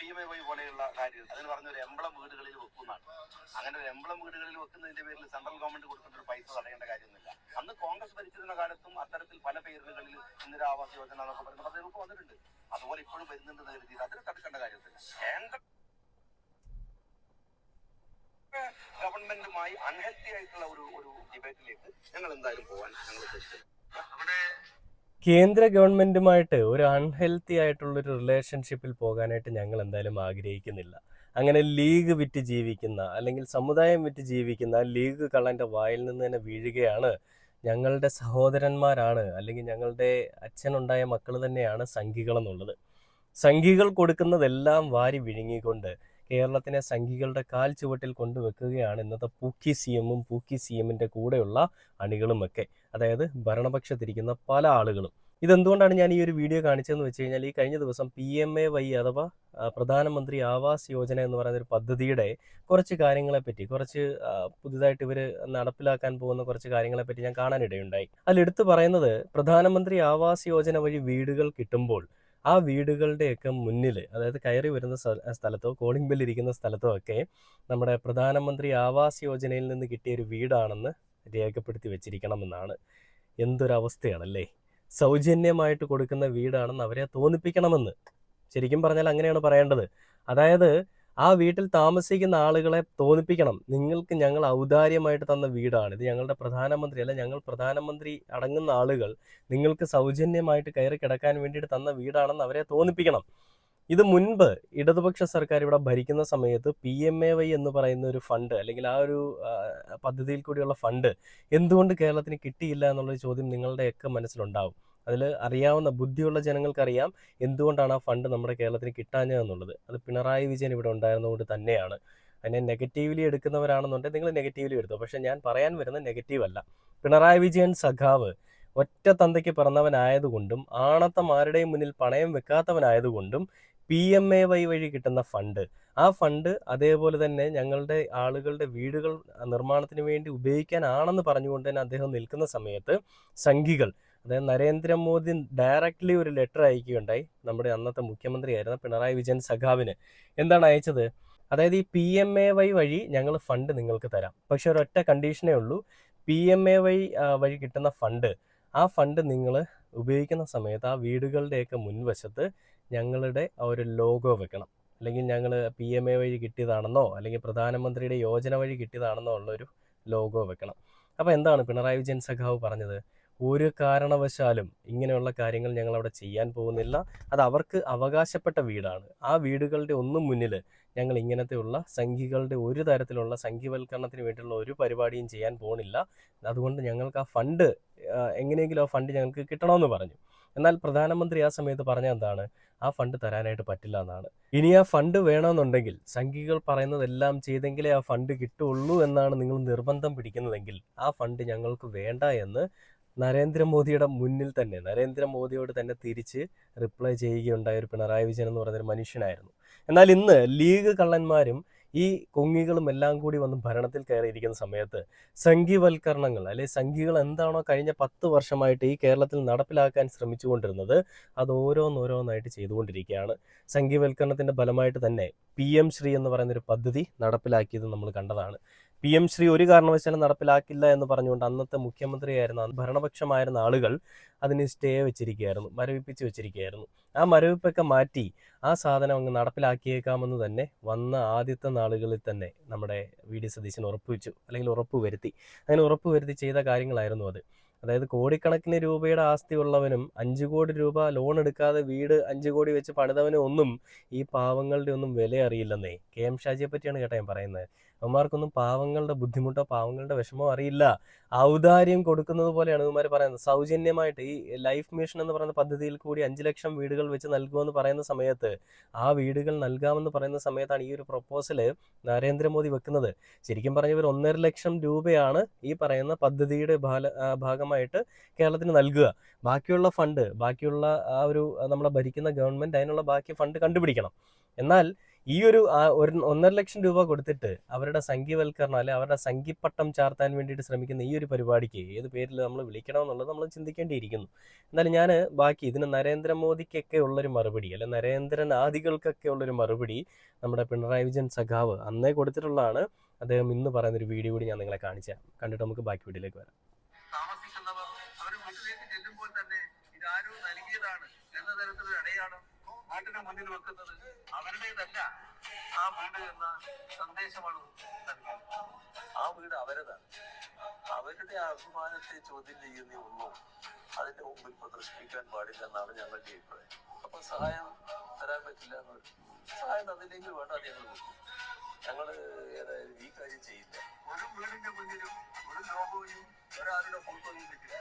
PMAY പോലെയുള്ള കാര്യം അതിന് പറഞ്ഞൊരു എംബ്ലം വീടുകളിൽ വെക്കുന്നതാണ്. അങ്ങനെ ഒരു എംബ്ലം വീടുകളിൽ വെക്കുന്നതിന്റെ പേരിൽ സെൻട്രൽ ഗവൺമെന്റ് കൊടുക്കുന്ന ഒരു പൈസ തടയേണ്ട കാര്യമൊന്നുമില്ല. അന്ന് കോൺഗ്രസ് ഭരിച്ചിരുന്ന കാലത്തും അത്തരത്തിൽ പല പേരുകളിൽ ഇന്ദിരാ ആവാസ് യോജന എന്നൊക്കെ പറയുന്ന പദ്ധതികൾക്ക് വന്നിട്ടുണ്ട്. അതുപോലെ ഇപ്പോഴും വരുന്നുണ്ടെന്ന് കരുതിയിട്ട് അതിന് തടുക്കേണ്ട കാര്യമൊന്നുമില്ല. കേന്ദ്ര ഗവൺമെന്റുമായി അൺഹെൽത്തി ആയിട്ടുള്ള ഒരു ഡിബേറ്റിലേക്ക് ഞങ്ങൾ എന്തായാലും പോകാൻ ഞങ്ങൾ ഉദ്ദേശിക്കുന്നത്. കേന്ദ്ര ഗവൺമെന്റുമായിട്ട് ഒരു അൺഹെൽത്തി ആയിട്ടുള്ളൊരു റിലേഷൻഷിപ്പിൽ പോകാനായിട്ട് ഞങ്ങൾ എന്തായാലും ആഗ്രഹിക്കുന്നില്ല. അങ്ങനെ ലീഗ് വിറ്റ് ജീവിക്കുന്ന അല്ലെങ്കിൽ സമുദായം വിറ്റ് ജീവിക്കുന്ന ലീഗ് കള്ളൻ്റെ വായിൽ നിന്ന് തന്നെ വീഴുകയാണ് ഞങ്ങളുടെ സഹോദരന്മാരാണ് അല്ലെങ്കിൽ ഞങ്ങളുടെ അച്ഛനുണ്ടായ മക്കൾ തന്നെയാണ് സംഘികളെന്നുള്ളത്. സംഘികൾ കൊടുക്കുന്നതെല്ലാം വാരി വിഴുങ്ങിക്കൊണ്ട് കേരളത്തിനെ സംഘികളുടെ കാൽ ചുവട്ടിൽ കൊണ്ടുവെക്കുകയാണ് ഇന്നത്തെ പൂക്കി സി എമ്മും പൂക്കി സി എമ്മിൻ്റെ കൂടെയുള്ള അണികളുമൊക്കെ, അതായത് ഭരണപക്ഷത്തിരിക്കുന്ന പല ആളുകളും. ഇതെന്തുകൊണ്ടാണ് ഞാൻ ഈ ഒരു വീഡിയോ കാണിച്ചതെന്ന് വെച്ച് കഴിഞ്ഞാൽ, ഈ കഴിഞ്ഞ ദിവസം PMAY അഥവാ പ്രധാനമന്ത്രി ആവാസ് യോജന എന്ന് പറയുന്ന ഒരു പദ്ധതിയുടെ കുറച്ച് കാര്യങ്ങളെപ്പറ്റി, കുറച്ച് പുതുതായിട്ട് ഇവർ നടപ്പിലാക്കാൻ പോകുന്ന കുറച്ച് കാര്യങ്ങളെപ്പറ്റി ഞാൻ കാണാനിടയുണ്ടായി. അതിലെടുത്ത് പറയുന്നത്, പ്രധാനമന്ത്രി ആവാസ് യോജന വഴി വീടുകൾ കിട്ടുമ്പോൾ ആ വീടുകളുടെയൊക്കെ മുന്നിൽ, അതായത് കയറി വരുന്ന സ്ഥലത്തോ കോളിംഗ് ബെല്ല് ഇരിക്കുന്ന സ്ഥലത്തോ ഒക്കെ നമ്മുടെ പ്രധാനമന്ത്രി ആവാസ് യോജനയിൽ നിന്ന് കിട്ടിയ ഒരു വീടാണെന്ന് രേഖപ്പെടുത്തി വെച്ചിരിക്കണമെന്നാണ്. എന്തൊരവസ്ഥയാണല്ലേ! സൗജന്യമായിട്ട് കൊടുക്കുന്ന വീടാണെന്ന് അവരെ തോന്നിപ്പിക്കണമെന്ന്. ശരിക്കും പറഞ്ഞാൽ അങ്ങനെയാണ് പറയേണ്ടത്. അതായത് ആ വീട്ടിൽ താമസിക്കുന്ന ആളുകളെ തോന്നിപ്പിക്കണം, നിങ്ങൾക്ക് ഞങ്ങൾ ഔദാര്യമായിട്ട് തന്ന വീടാണ് ഇത്, ഞങ്ങളുടെ പ്രധാനമന്ത്രി അല്ല, ഞങ്ങൾ പ്രധാനമന്ത്രി അടങ്ങുന്ന ആളുകൾ നിങ്ങൾക്ക് സൗജന്യമായിട്ട് കയറി കിടക്കാൻ വേണ്ടിയിട്ട് തന്ന വീടാണെന്ന് അവരെ തോന്നിപ്പിക്കണം. ഇത് മുൻപ് ഇടതുപക്ഷ സർക്കാർ ഇവിടെ ഭരിക്കുന്ന സമയത്ത് PMAY എന്ന് പറയുന്ന ഒരു ഫണ്ട്, അല്ലെങ്കിൽ ആ ഒരു പദ്ധതിയിൽ കൂടിയുള്ള ഫണ്ട് എന്തുകൊണ്ട് കേരളത്തിന് കിട്ടിയില്ല എന്നുള്ളൊരു ചോദ്യം നിങ്ങളുടെയൊക്കെ മനസ്സിലുണ്ടാവും. അതിൽ അറിയാവുന്ന ബുദ്ധിയുള്ള ജനങ്ങൾക്കറിയാം എന്തുകൊണ്ടാണ് ആ ഫണ്ട് നമ്മുടെ കേരളത്തിന് കിട്ടാഞ്ഞതെന്നുള്ളത്. അത് പിണറായി വിജയൻ ഇവിടെ ഉണ്ടായിരുന്നതുകൊണ്ട് തന്നെയാണ്. അതിനെ നെഗറ്റീവ്ലി എടുക്കുന്നവരാണെന്നുണ്ടെങ്കിൽ നിങ്ങൾ നെഗറ്റീവ്ലി എടുത്തോ, പക്ഷെ ഞാൻ പറയാൻ വരുന്ന നെഗറ്റീവ് അല്ല. പിണറായി വിജയൻ സഖാവ് ഒറ്റ തന്തയ്ക്ക് പിറന്നവനായതുകൊണ്ടും ആണത്തം ആരുടെയും മുന്നിൽ പണയം വെക്കാത്തവനായതുകൊണ്ടും PMAY വഴി കിട്ടുന്ന ഫണ്ട്, ആ ഫണ്ട് അതേപോലെ തന്നെ ഞങ്ങളുടെ ആളുകളുടെ വീടുകൾ നിർമ്മാണത്തിന് വേണ്ടി ഉപയോഗിക്കാനാണെന്ന് പറഞ്ഞുകൊണ്ട് തന്നെ അദ്ദേഹം നിൽക്കുന്ന സമയത്ത് സംഘികൾ, അതായത് നരേന്ദ്രമോദി ഡയറക്റ്റ്ലി ഒരു ലെറ്റർ അയക്കുകയുണ്ടായി നമ്മുടെ അന്നത്തെ മുഖ്യമന്ത്രിയായിരുന്ന പിണറായി വിജയൻ സഖാവിന്. എന്താണ് അയച്ചത്? അതായത് ഈ PMAY വഴി ഞങ്ങൾ ഫണ്ട് നിങ്ങൾക്ക് തരാം, പക്ഷെ ഒരൊറ്റ കണ്ടീഷനേ ഉള്ളൂ. PMAY വഴി കിട്ടുന്ന ഫണ്ട്, ആ ഫണ്ട് നിങ്ങൾ ഉപയോഗിക്കുന്ന സമയത്ത് ആ വീടുകളുടെയൊക്കെ മുൻവശത്ത് ഞങ്ങളുടെ ഒരു ലോഗോ വെക്കണം, അല്ലെങ്കിൽ ഞങ്ങൾ PMAY വഴി കിട്ടിയതാണെന്നോ അല്ലെങ്കിൽ പ്രധാനമന്ത്രിയുടെ യോജന വഴി കിട്ടിയതാണെന്നോ ഉള്ളൊരു ലോഗോ വെക്കണം. അപ്പോൾ എന്താണ് പിണറായി വിജയൻ സഖാവ് പറഞ്ഞത്? ഒരു കാരണവശാലും ഇങ്ങനെയുള്ള കാര്യങ്ങൾ ഞങ്ങൾ അവിടെ ചെയ്യാൻ പോകുന്നില്ല, അത് അവർക്ക് അവകാശപ്പെട്ട വീടാണ്, ആ വീടുകളുടെ ഒന്നും മുന്നിൽ ഞങ്ങൾ ഇങ്ങനത്തെയുള്ള സംഘികളുടെ ഒരു തരത്തിലുള്ള സംഘിവൽക്കരണത്തിന് വേണ്ടിയുള്ള ഒരു പരിപാടിയും ചെയ്യാൻ പോകുന്നില്ല. അതുകൊണ്ട് ഞങ്ങൾക്ക് ആ ഫണ്ട് എങ്ങനെയെങ്കിലും ആ ഫണ്ട് ഞങ്ങൾക്ക് കിട്ടണമെന്ന് പറഞ്ഞു. എന്നാൽ പ്രധാനമന്ത്രി ആ സമയത്ത് പറഞ്ഞ എന്താണ്? ആ ഫണ്ട് തരാനായിട്ട് പറ്റില്ല എന്നാണ്. ഇനി ആ ഫണ്ട് വേണമെന്നുണ്ടെങ്കിൽ സംഘികൾ പറയുന്നതെല്ലാം ചെയ്തെങ്കിലേ ആ ഫണ്ട് കിട്ടുള്ളൂ എന്നാണ് നിങ്ങൾ നിർബന്ധം പിടിക്കുന്നതെങ്കിൽ ആ ഫണ്ട് ഞങ്ങൾക്ക് വേണ്ട എന്ന് നരേന്ദ്രമോദിയുടെ മുന്നിൽ തന്നെ, നരേന്ദ്രമോദിയോട് തന്നെ തിരിച്ച് റിപ്ലൈ ചെയ്യുകയുണ്ടായ ഒരു പിണറായി വിജയൻ എന്ന് പറയുന്നൊരു മനുഷ്യനായിരുന്നു. എന്നാൽ ഇന്ന് ലീഗ് കള്ളന്മാരും ഈ കൊങ്ങികളും എല്ലാം കൂടി വന്ന് ഭരണത്തിൽ കയറിയിരിക്കുന്ന സമയത്ത് സംഘിവൽക്കരണങ്ങൾ, അല്ലെങ്കിൽ സംഘികൾ എന്താണോ കഴിഞ്ഞ 10 വർഷമായിട്ട് ഈ കേരളത്തിൽ നടപ്പിലാക്കാൻ ശ്രമിച്ചുകൊണ്ടിരുന്നത് അത് ഓരോന്നോരോന്നായിട്ട് ചെയ്തുകൊണ്ടിരിക്കുകയാണ്. സംഘിവൽക്കരണത്തിൻ്റെ ഫലമായിട്ട് തന്നെ PM ശ്രീ എന്ന് പറയുന്നൊരു പദ്ധതി നടപ്പിലാക്കിയത് നമ്മൾ കണ്ടതാണ്. PM ശ്രീ ഒരു കാരണവശാലും നടപ്പിലാക്കില്ല എന്ന് പറഞ്ഞുകൊണ്ട് അന്നത്തെ മുഖ്യമന്ത്രിയായിരുന്ന, ഭരണപക്ഷമായിരുന്ന ആളുകൾ അതിന് സ്റ്റേ വെച്ചിരിക്കുകയായിരുന്നു, മരവിപ്പിച്ച് വെച്ചിരിക്കുകയായിരുന്നു. ആ മരവിപ്പൊക്കെ മാറ്റി ആ സാധനം അങ്ങ് നടപ്പിലാക്കിയേക്കാമെന്ന് തന്നെ വന്ന ആദ്യത്തെ നാളുകളിൽ തന്നെ നമ്മുടെ VD സതീശൻ ഉറപ്പുവെച്ചു, അല്ലെങ്കിൽ ഉറപ്പുവരുത്തി. അങ്ങനെ ഉറപ്പുവരുത്തി ചെയ്ത കാര്യങ്ങളായിരുന്നു അത്. അതായത് കോടിക്കണക്കിന് രൂപയുടെ ആസ്തി ഉള്ളവനും 5 കോടി രൂപ ലോൺ എടുക്കാതെ വീട് 5 കോടി വെച്ച് പണിതവനും ഒന്നും ഈ പാവങ്ങളുടെ ഒന്നും വില അറിയില്ലെന്നേ. KM ഷാജിയെ പറ്റിയാണ് കേട്ടോ ഞാൻ പറയുന്നത്. അവന്മാർക്കൊന്നും പാവങ്ങളുടെ ബുദ്ധിമുട്ടോ പാവങ്ങളുടെ വിഷമോ അറിയില്ല. ഔദാര്യം കൊടുക്കുന്നത് പോലെയാണ് ഇവന്മാർ പറയുന്നത്. സൗജന്യമായിട്ട് ഈ ലൈഫ് മിഷൻ എന്ന് പറയുന്ന പദ്ധതിയിൽ കൂടി 5 ലക്ഷം വീടുകൾ വെച്ച് നൽകുമെന്ന് പറയുന്ന സമയത്ത്, ആ വീടുകൾ നൽകാമെന്ന് പറയുന്ന സമയത്താണ് ഈ ഒരു പ്രപ്പോസല് നരേന്ദ്രമോദി വെക്കുന്നത്. ശരിക്കും പറഞ്ഞവർ 1.5 ലക്ഷം രൂപയാണ് ഈ പറയുന്ന പദ്ധതിയുടെ ഭാഗമായിട്ട് കേരളത്തിന് നൽകുക. ബാക്കിയുള്ള ഫണ്ട്, ബാക്കിയുള്ള ആ ഒരു നമ്മളെ ഭരിക്കുന്ന ഗവൺമെൻറ് അതിനുള്ള ബാക്കി ഫണ്ട് കണ്ടുപിടിക്കണം. എന്നാൽ ഈ ഒരു 1,50,000 രൂപ കൊടുത്തിട്ട് അവരുടെ സംഘീവൽക്കരണം അല്ലെ അവരുടെ സംഘിപ്പട്ടം ചാർത്താൻ വേണ്ടിയിട്ട് ശ്രമിക്കുന്ന ഈ ഒരു പരിപാടിക്ക് ഏത് പേരിൽ നമ്മൾ വിളിക്കണമെന്നുള്ളത് നമ്മൾ ചിന്തിക്കേണ്ടിയിരിക്കുന്നു. എന്നാലും ഞാൻ ബാക്കി ഇതിന് നരേന്ദ്രമോദിക്കൊക്കെ ഉള്ളൊരു മറുപടി അല്ലെ നരേന്ദ്രനാദികൾക്കൊക്കെ ഉള്ളൊരു മറുപടി നമ്മുടെ പിണറായി വിജയൻ സഖാവ് അന്നേ കൊടുത്തിട്ടുള്ളതാണ്. അദ്ദേഹം ഇന്ന് പറയുന്നൊരു വീഡിയോ കൂടി ഞാൻ നിങ്ങളെ കാണിച്ചു തരാം. കണ്ടിട്ട് നമുക്ക് ബാക്കി വീഡിയോയിലേക്ക് വരാം. താമസിക്കുന്നവർ അവർ വീട്ടിലേക്ക് ചെല്ലുമ്പോൾ തന്നെ ഇതാരോ നൽകിയതാണ് എന്ന തരത്തിലൊരു അടയാളം വീട്ടിന് മുന്നിൽ വെക്കുന്നത് അവരുടേതല്ല ആ വീട് എന്ന സന്ദേശമാണ് നൽകുന്നത്. ആ വീട് അവരതാണ്. അവരുടെ അഭിമാനത്തെ ചോദ്യം ചെയ്യുന്ന ഒന്നും അതിന്റെ മുമ്പിൽ പ്രദർശിപ്പിക്കാൻ പാടില്ല എന്നാണ് ഞങ്ങളുടെ അഭിപ്രായം. അപ്പൊ സഹായം തരാൻ പറ്റില്ല എന്ന് സഹായം തന്നില്ലെങ്കിൽ വേണ്ട അത് ഞങ്ങൾ കൊടുക്കും. ഞങ്ങള് ഏതായാലും ഈ കാര്യം ചെയ്യില്ല. ഒരു വീടിന്റെ മുന്നിലും ഒരു ലോഗോയും ഒരാളുടെ ഫോട്ടോയും വെച്ചില്ല.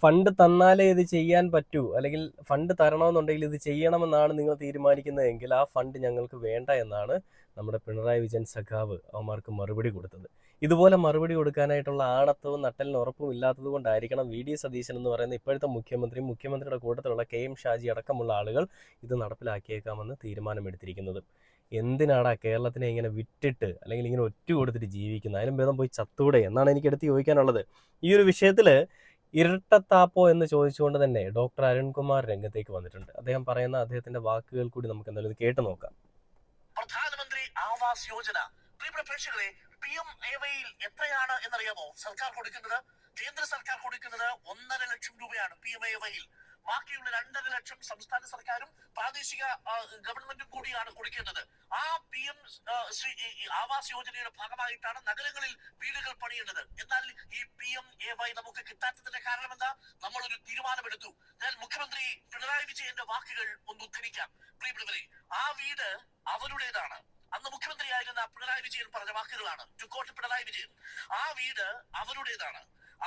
ഫണ്ട് തന്നാലേ ഇത് ചെയ്യാൻ പറ്റൂ, അല്ലെങ്കിൽ ഫണ്ട് തരണമെന്നുണ്ടെങ്കിൽ ഇത് ചെയ്യണമെന്നാണ് നിങ്ങൾ തീരുമാനിക്കുന്നതെങ്കിൽ ആ ഫണ്ട് ഞങ്ങൾക്ക് വേണ്ട എന്നാണ് നമ്മുടെ പിണറായി വിജയൻ സഖാവ് അവന്മാർക്ക് മറുപടി കൊടുത്തത്. ഇതുപോലെ മറുപടി കൊടുക്കാനായിട്ടുള്ള ആണത്തവും നട്ടലിന് ഉറപ്പും ഇല്ലാത്തത് കൊണ്ടായിരിക്കണം വി ഡി സതീശൻ എന്ന് പറയുന്ന ഇപ്പോഴത്തെ മുഖ്യമന്ത്രിയുടെ കൂട്ടത്തിലുള്ള കെ എം ഷാജി അടക്കമുള്ള ആളുകൾ ഇത് നടപ്പിലാക്കിയേക്കാമെന്ന് തീരുമാനമെടുത്തിരിക്കുന്നത്. എന്തിനാടാ കേരളത്തിനെ ഇങ്ങനെ വിറ്റിട്ട് അല്ലെങ്കിൽ ഇങ്ങനെ ഒറ്റ കൊടുത്തിട്ട് ജീവിക്കുന്നത്? അതിനും ഭേദം പോയി ചത്തൂടെ എന്നാണ് എനിക്ക് എടുത്ത് ചോദിക്കാനുള്ളത്. ഈ ഒരു വിഷയത്തിൽ ഇരട്ടത്താപ്പോ എന്ന് ചോദിച്ചുകൊണ്ട് തന്നെ ഡോക്ടർ അരുൺകുമാർ രംഗത്തേക്ക് വന്നിട്ടുണ്ട്. അദ്ദേഹം പറയുന്ന അദ്ദേഹത്തിന്റെ വാക്കുകൾ കൂടി നമുക്ക് എന്തായാലും കേട്ടു നോക്കാം. പ്രധാനമന്ത്രി ആവാസ് യോജന പ്രിയപ്പെട്ട പ്രേക്ഷകരെ, PMAY എത്രയാണ് എന്നറിയാമോ? സർക്കാർ കൊടുക്കുന്നത്, കേന്ദ്ര സർക്കാർ കൊടുക്കുന്നത് 1.5 ലക്ഷം രൂപയാണ് PMAY. ബാക്കിയുള്ള 2.5 ലക്ഷം സംസ്ഥാന സർക്കാരും പ്രാദേശിക ഗവൺമെന്റും കൂടിയാണ് കൊടുക്കേണ്ടത്. ആ PM ആവാസ് യോജനയുടെ ഭാഗമായിട്ടാണ് നഗരങ്ങളിൽ വീടുകൾ പണിയേണ്ടത്. എന്നാൽ ഈ PMAY നമുക്ക് കിട്ടാത്തതിന്റെ കാരണം എന്താ? നമ്മളൊരു തീരുമാനമെടുത്തു. ഞാൻ മുഖ്യമന്ത്രി പിണറായി വിജയന്റെ വാക്കുകൾ ഒന്ന് ഉദ്ധരിക്കാം. പ്രിയപ്പെട്ടവരെ, ആ വീട് അവരുടേതാണ്. അന്ന് മുഖ്യമന്ത്രിയായിരുന്ന പിണറായി വിജയൻ പറഞ്ഞ വാക്കുകളാണ്. ചുക്കോട്ട് പിണറായി വിജയൻ. ആ വീട് അവരുടേതാണ്.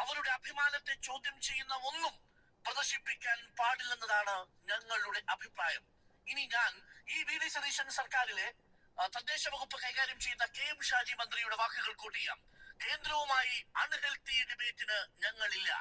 അവരുടെ അഭിമാനത്തെ ചോദ്യം ചെയ്യുന്ന ഒന്നും പ്രദർശിപ്പിക്കാൻ പാടില്ലെന്നതാണ് ഞങ്ങളുടെ അഭിപ്രായം. ഇനി ഞാൻ ഈ വി ഡി സതീശൻ സർക്കാരിലെ തദ്ദേശ വകുപ്പ് കൈകാര്യം ചെയ്യുന്ന കെ എം ഷാജി മന്ത്രിയുടെ വാക്കുകൾ കൂട്ടി ചെയ്യാം. കേന്ദ്രവുമായി അൺഹെൽത്തി ഡിബേറ്റിന് ഞങ്ങളില്ല.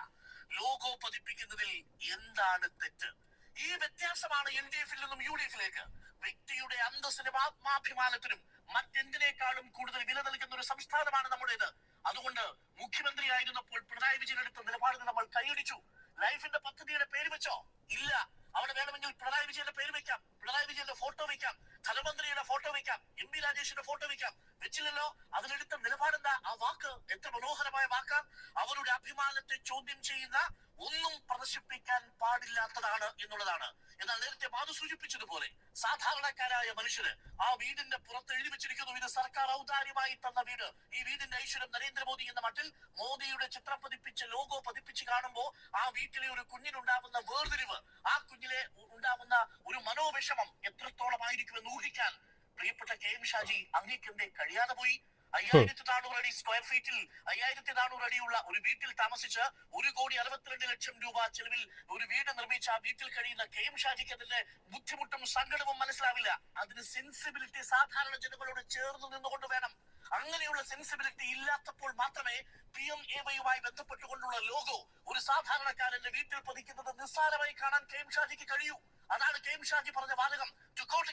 ലോഗോ പതിപ്പിക്കുന്നതിൽ എന്താണ് തെറ്റ്? ഈ വ്യത്യാസമാണ് LDF-ൽ നിന്നും UDF-ലേക്ക്. വ്യക്തിയുടെ അന്തസ്സിനും ആത്മാഭിമാനത്തിനും മറ്റെന്തിനേക്കാളും കൂടുതൽ വില നൽകുന്ന ഒരു സംസ്ഥാനമാണ് നമ്മുടേത്. അതുകൊണ്ട് മുഖ്യമന്ത്രിയായിരുന്നപ്പോൾ പിണറായി വിജയൻ എടുത്ത നിലപാടിന് നമ്മൾ കൈയടിച്ചു. ലൈഫിന്റെ പദ്ധതിയുടെ പേര് വെച്ചോ? ഇല്ല. അവിടെ വേണമെങ്കിൽ പിണറായി വിജയന്റെ പേര് വെക്കാം, പിണറായി വിജയന്റെ ഫോട്ടോ വെക്കാം, ധനമന്ത്രിയുടെ ഫോട്ടോ വെക്കാം, MP രാജേഷിന്റെ ഫോട്ടോ വെക്കാം. വെച്ചില്ലല്ലോ. അതിലെടുത്ത നിലപാടെന്താ? ആ വാക്ക് എത്ര മനോഹരമായ വാക്കാ. അവരുടെ അഭിമാനത്തെ ചോദ്യം ചെയ്യുന്ന ഒന്നും പ്രദർശിപ്പിക്കാൻ പാടില്ലാത്തതാണ് എന്നുള്ളതാണ്. എന്നാൽ നേരത്തെ മാധു സൂചിപ്പിച്ചതുപോലെ സാധാരണക്കാരായ മനുഷ്യര് ആ വീടിന്റെ പുറത്ത് എഴുതി വെച്ചിരിക്കുന്നു, ഇത് സർക്കാർ ഔദാര്യമായി തന്ന വീട്, ഈ വീടിന്റെ ഐശ്വര്യം നരേന്ദ്രമോദി എന്ന മട്ടിൽ മോദിയുടെ ചിത്രം പതിപ്പിച്ച് ലോഗോ പതിപ്പിച്ച് കാണുമ്പോൾ ആ വീട്ടിലെ ഒരു കുഞ്ഞിനുണ്ടാവുന്ന വേർതിരിവ്, ആ കുഞ്ഞിലെ ഉണ്ടാവുന്ന ഒരു മനോവിഷമം എത്രത്തോളം ആയിരിക്കുമെന്ന് ഊഹിക്കാൻ പ്രിയപ്പെട്ട കെ എം ഷാജി അങ്ങേക്കെന്തേ കഴിയാതെ പോയി? 5400 അടി സ്ക്വയർ ഫീറ്റിൽ 5400 അടിയുള്ള ഒരു വീട്ടിൽ താമസിച്ച് 1,62 ലക്ഷം രൂപ ചെലവിൽ ഒരു വീട് നിർമ്മിച്ച ആ വീട്ടിൽ കഴിയുന്ന കെ എം ഷാജിക്ക് അതിന്റെ ബുദ്ധിമുട്ടും സങ്കടവും മനസ്സിലാവില്ല. അതിന് സെൻസിബിലിറ്റി സാധാരണ ജനങ്ങളോട് ചേർന്ന് നിന്നുകൊണ്ട് വേണം. അങ്ങനെയുള്ള സെൻസിബിലിറ്റി ഇല്ലാത്തപ്പോൾ മാത്രമേ PMAY ബന്ധപ്പെട്ടുകൊണ്ടുള്ള ലോഗോ ഒരു സാധാരണക്കാരന്റെ വീട്ടിൽ പതിക്കുന്നത് നിസ്സാരമായി കാണാൻ കെ എം ഷാജിക്ക് കഴിയൂ. അതാണ് കെ എം ഷാജി പറഞ്ഞ വാചകം.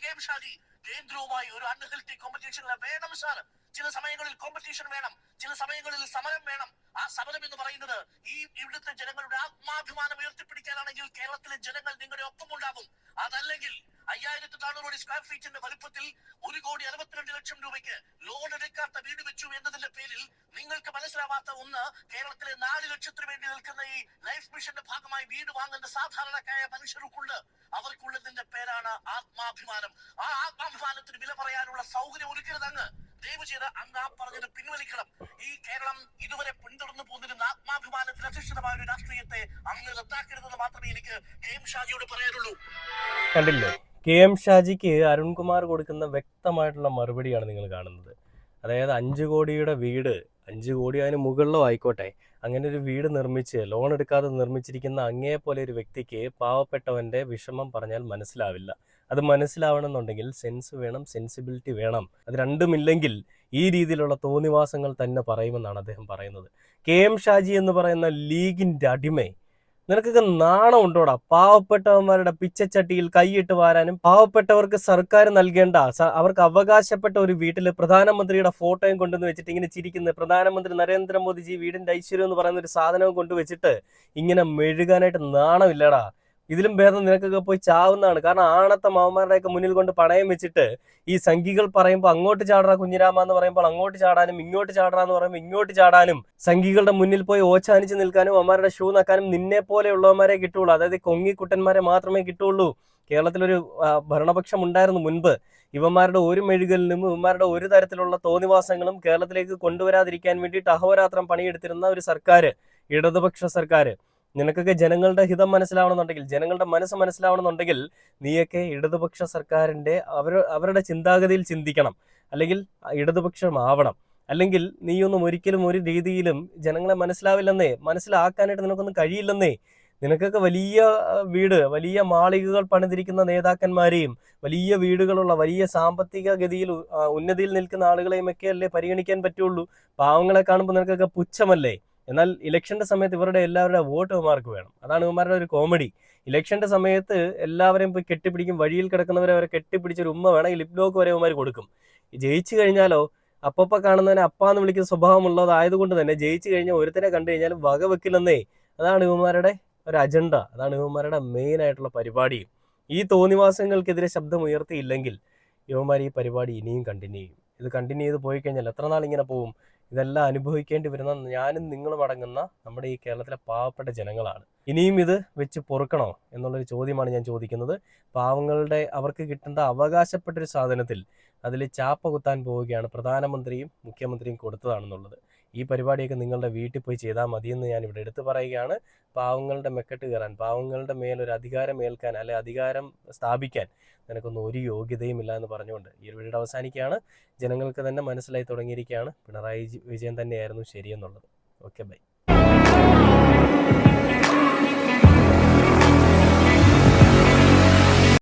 കെ എം ഷാജി കേന്ദ്രവുമായി ഒരു അൺഹെൽത്തി കോമ്പറ്റീഷൻ വേണം സാർ. ചില സമയങ്ങളിൽ കോമ്പറ്റീഷൻ വേണം, ചില സമയങ്ങളിൽ സമരം വേണം. ആ സമരം എന്ന് പറയുന്നത് ഇവിടുത്തെ ജനങ്ങളുടെ ആത്മാഭിമാനം ഉയർത്തിപ്പിടിക്കാനാണെങ്കിൽ കേരളത്തിലെ ജനങ്ങൾ നിങ്ങളുടെ ഒപ്പം ഉണ്ടാകും. അതല്ലെങ്കിൽ 5400 അടി സ്ക്വയർ ഫീറ്റിന്റെ വലുപ്പത്തിൽ 1,62 ലക്ഷം രൂപയ്ക്ക് ലോൺ എടുക്കാത്ത വീട് വെച്ചു എന്നതിന്റെ പേരിൽ നിങ്ങൾക്ക് മനസ്സിലാവാത്ത ഒന്ന്, കേരളത്തിലെ 4 ലക്ഷത്തിന് വേണ്ടി നിൽക്കുന്ന ഈ ലൈഫ് മിഷന്റെ ഭാഗമായി വീട് വാങ്ങുന്ന സാധാരണക്കാരായ മനുഷ്യർക്കുണ്ട്. അവർക്കുള്ളതിന്റെ പേരാണ് ആത്മാഭിമാനം. ആ ആത്മാഭിമാനത്തിന് വില പറയാനുള്ള സൗകര്യം ഒരുക്കരുത് അങ്ങ്. ദയവ് ചെയ്ത് അങ്ങ് ആ പറഞ്ഞത് പിൻവലിക്കണം. ഈ കേരളം ഇതുവരെ പിന്തുടർന്നു പോന്നിരുന്ന ആത്മാഭിമാനത്തിൽ അധിഷ്ഠിതമായ ഒരു രാഷ്ട്രീയത്തെ അങ്ങ് റദ്ദാക്കരുതെന്ന് മാത്രമേ എനിക്ക് കെ എം ഷാജിയോട് പറയാനുള്ളൂ. കണ്ടില്ലേ, കെ എം ഷാജിക്ക് അരുൺകുമാർ കൊടുക്കുന്ന വ്യക്തമായിട്ടുള്ള മറുപടിയാണ് നിങ്ങൾ കാണുന്നത്. അതായത് 5 കോടിയുടെ വീട്, 5 കോടി അതിന് മുകളിലോ ആയിക്കോട്ടെ, അങ്ങനെ ഒരു വീട് നിർമ്മിച്ച് ലോൺ എടുക്കാതെ നിർമ്മിച്ചിരിക്കുന്ന അങ്ങേപോലെ ഒരു വ്യക്തിക്ക് പാവപ്പെട്ടവൻ്റെ വിഷമം പറഞ്ഞാൽ മനസ്സിലാവില്ല. അത് മനസ്സിലാവണമെന്നുണ്ടെങ്കിൽ സെൻസ് വേണം, സെൻസിബിലിറ്റി വേണം. അത് രണ്ടുമില്ലെങ്കിൽ ഈ രീതിയിലുള്ള തോന്നിവാസങ്ങൾ തന്നെ പറയുമെന്നാണ് അദ്ദേഹം പറയുന്നത്. കെ എം ഷാജി എന്ന് പറയുന്ന ലീഗിൻ്റെ അടിമ നിനക്കൊക്കെ നാണം ഉണ്ടോടാ? പാവപ്പെട്ടവന്മാരുടെ പിച്ചച്ചട്ടിയിൽ കൈയിട്ട് വാരാനും പാവപ്പെട്ടവർക്ക് സർക്കാർ നൽകേണ്ട അവർക്ക് അവകാശപ്പെട്ട ഒരു വീട്ടിൽ പ്രധാനമന്ത്രിയുടെ ഫോട്ടോയും കൊണ്ടുവന്ന് വെച്ചിട്ട് ഇങ്ങനെ ചിരിക്കുന്നത്, പ്രധാനമന്ത്രി നരേന്ദ്രമോദിജി വീടിന്റെ ഐശ്വര്യം എന്ന് പറയുന്ന ഒരു സാധനവും കൊണ്ടുവച്ചിട്ട് ഇങ്ങനെ മെഴുകാനായിട്ട് നാണമില്ലടാ. ഇതിലും ഭേദം നിനക്കൊക്കെ പോയി ചാവുന്നതാണ്. കാരണം ആണത്തെ മാവന്മാരുടെയൊക്കെ മുന്നിൽ കൊണ്ട് പണയം വെച്ചിട്ട് ഈ സംഘികൾ പറയുമ്പോൾ അങ്ങോട്ട് ചാടറാ കുഞ്ഞിരാമ എന്ന് പറയുമ്പോൾ അങ്ങോട്ട് ചാടാനും, ഇങ്ങോട്ട് ചാടറാന്ന് പറയുമ്പോൾ ഇങ്ങോട്ട് ചാടാനും, സംഘികളുടെ മുന്നിൽ പോയി ഓച്ചാനിച്ച് നിൽക്കാനും അവന്മാരുടെ ഷൂ നക്കാനും നിന്നെ പോലെയുള്ളവന്മാരെ കിട്ടുള്ളൂ. അതായത് കൊങ്ങിക്കുട്ടന്മാരെ മാത്രമേ കിട്ടുള്ളൂ. കേരളത്തിലൊരു ഭരണപക്ഷം ഉണ്ടായിരുന്നു മുൻപ്. ഇവന്മാരുടെ ഒരു മെഴുകലിനും ഇവന്മാരുടെ ഒരു തരത്തിലുള്ള തോന്നിവാസങ്ങളും കേരളത്തിലേക്ക് കൊണ്ടുവരാതിരിക്കാൻ വേണ്ടിയിട്ട് അഹോരാത്രം പണിയെടുത്തിരുന്ന ഒരു സർക്കാർ, ഇടതുപക്ഷ സർക്കാർ. നിനക്കൊക്കെ ജനങ്ങളുടെ ഹിതം മനസ്സിലാവണമെന്നുണ്ടെങ്കിൽ, ജനങ്ങളുടെ മനസ്സ് മനസ്സിലാവണമെന്നുണ്ടെങ്കിൽ നീയൊക്കെ ഇടതുപക്ഷ സർക്കാരിൻ്റെ അവരുടെ ചിന്താഗതിയിൽ ചിന്തിക്കണം, അല്ലെങ്കിൽ ഇടതുപക്ഷമാവണം. അല്ലെങ്കിൽ നീയൊന്നും ഒരിക്കലും ഒരു രീതിയിലും ജനങ്ങളെ മനസ്സിലാവില്ലെന്നേ, മനസ്സിലാക്കാനായിട്ട് നിനക്കൊന്നും കഴിയില്ലെന്നേ. നിനക്കൊക്കെ വലിയ വീട്, വലിയ മാളികകൾ പണിതിരിക്കുന്ന നേതാക്കന്മാരെയും വലിയ വീടുകളുള്ള വലിയ സാമ്പത്തിക ഗതിയിൽ ഉന്നതിയിൽ നിൽക്കുന്ന ആളുകളെയും ഒക്കെ അല്ലേ പരിഗണിക്കാൻ പറ്റുള്ളൂ. പാവങ്ങളെ കാണുമ്പോൾ നിനക്കൊക്കെ പുച്ഛമല്ലേ? എന്നാൽ ഇലക്ഷന്റെ സമയത്ത് ഇവരുടെ എല്ലാവരുടെ വോട്ട് ഇവന്മാർക്ക് വേണം. അതാണ് ഇവന്മാരുടെ ഒരു കോമഡി. ഇലക്ഷന്റെ സമയത്ത് എല്ലാവരെയും പോയി കെട്ടിപ്പിടിക്കും, വഴിയിൽ കിടക്കുന്നവരെ അവരെ കെട്ടിപ്പിടിച്ചൊരു ഉമ്മ വേണമെങ്കിൽ ലിപ് ലോക്ക് വരെ ഇവന്മാർ കൊടുക്കും. ജയിച്ചു കഴിഞ്ഞാലോ അപ്പപ്പ കാണുന്നതിനെ അപ്പാന്ന് വിളിക്കുന്ന സ്വഭാവമുള്ളതായതുകൊണ്ട് തന്നെ ജയിച്ചു കഴിഞ്ഞാൽ ഒരുത്തനെ കണ്ടു കഴിഞ്ഞാലും വക വെക്കില്ലെന്നേ. അതാണ് ഇവന്മാരുടെ ഒരു അജണ്ട, അതാണ് ഇവന്മാരുടെ മെയിൻ ആയിട്ടുള്ള പരിപാടിയും. ഈ തോന്നിവാസങ്ങൾക്കെതിരെ ശബ്ദം ഉയർത്തിയില്ലെങ്കിൽ ഇവന്മാർ ഈ പരിപാടി ഇനിയും കണ്ടിന്യൂ ചെയ്യും. ഇത് കണ്ടിന്യൂ ചെയ്ത് പോയി കഴിഞ്ഞാൽ എത്ര നാൾ ഇങ്ങനെ പോവും? ഇതെല്ലാം അനുഭവിക്കേണ്ടി വരുന്ന ഞാനും നിങ്ങളും അടങ്ങുന്ന നമ്മുടെ ഈ കേരളത്തിലെ പാവപ്പെട്ട ജനങ്ങളാണ്. ഇനിയും ഇത് വെച്ച് പൊറുക്കണോ എന്നുള്ളൊരു ചോദ്യമാണ് ഞാൻ ചോദിക്കുന്നത്. പാവങ്ങളുടെ അവർക്ക് കിട്ടേണ്ട അവകാശപ്പെട്ടൊരു സാധനത്തിൽ അതിൽ ചാപ്പ കുത്താൻ പോവുകയാണ് പ്രധാനമന്ത്രിയും മുഖ്യമന്ത്രിയും കൊടുത്തതാണെന്നുള്ളത്. ഈ പരിപാടിയൊക്കെ നിങ്ങളുടെ വീട്ടിൽ പോയി ചെയ്താൽ മതിയെന്ന് ഞാൻ ഇവിടെ എടുത്തു പറയുകയാണ്. പാവങ്ങളുടെ മെക്കെട്ട് കയറാൻ, പാവങ്ങളുടെ മേലൊരു അധികാരം ഏൽക്കാൻ, അല്ലെ അധികാരം സ്ഥാപിക്കാൻ നിനക്കൊന്നും ഒരു യോഗ്യതയും ഇല്ല എന്ന് പറഞ്ഞുകൊണ്ട് ഈ ഒരു വീഡിയോ അവസാനിക്കുകയാണ്. ജനങ്ങൾക്ക് തന്നെ മനസ്സിലായി തുടങ്ങിയിരിക്കുകയാണ് പിണറായി വിജയൻ തന്നെയായിരുന്നു ശരിയെന്നുള്ളത്. Okay, by.